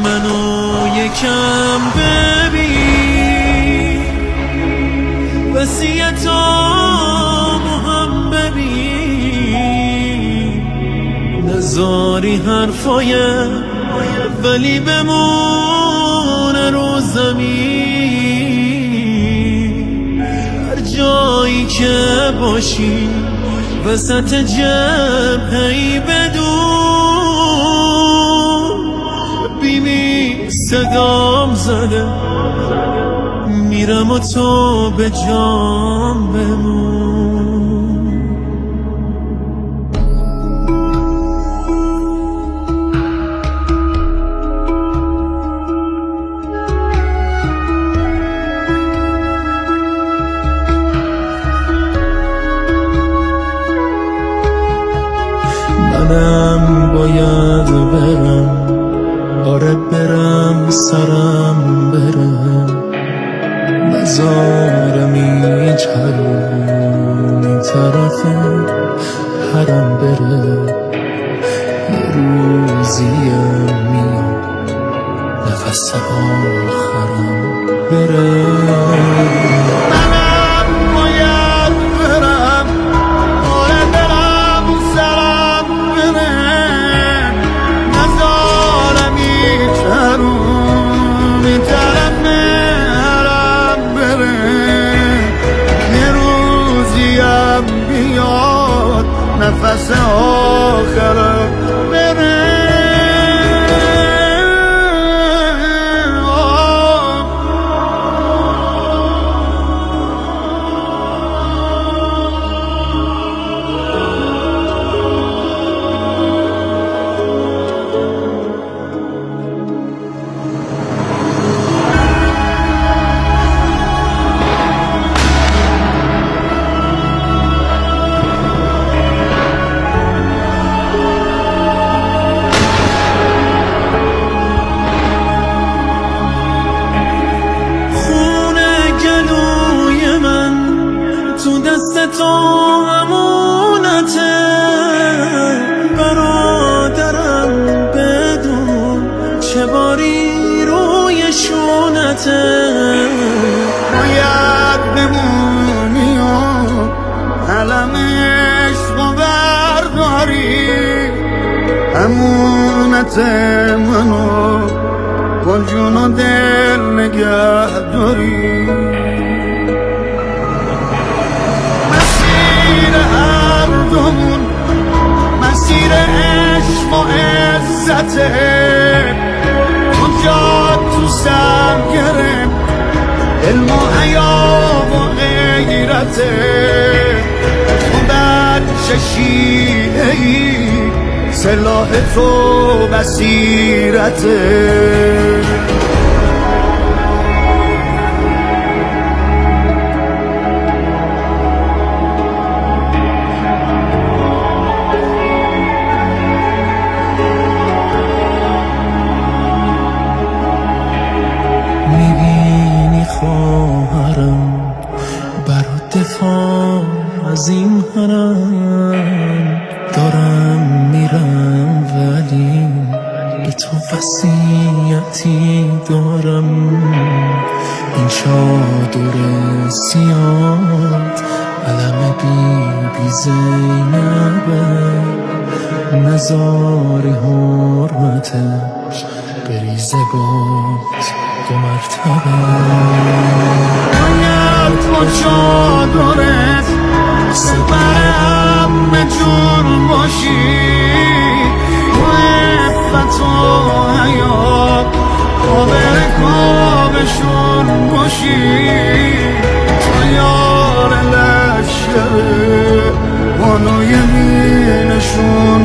منو یکم ببین، وصیتامو هم ببین، نذاری حرفایم ولی بمونه رو زمین. هر جایی که باشی وسط جبهه‌ای بدون، ببینی صدام زده میرم و تو به جام بمون. منم باید برم، آره برم، سرم برم، نذارم هیچ حرومی طرف حرم بره. یه روزیم میام نفس آخرم بره. نفس آخرم بره. تو امونته برادرم، بدون چه باری روی شونته. باید بمونی و علم عشق و برداری، امونت منو با جون و دل نگه داری. مسیر عشق و عزته، اونجا تو سر گرم علم و حیا و غیرته. تو بچه شیعه‌ای سلاح تو بصیرته. خواهرم برات دفاع از این حرم دارم میرم، ولی به تو وصیتی دارم. این چادر سیاه علم بی زینبه، نذاری حرمتش بریزه باز 2 مرتبه. باید با چادرت سپرم به جون باشی، با عفت و حیا قابل کابشون باشی. تو یار لشکر بانوی مینشون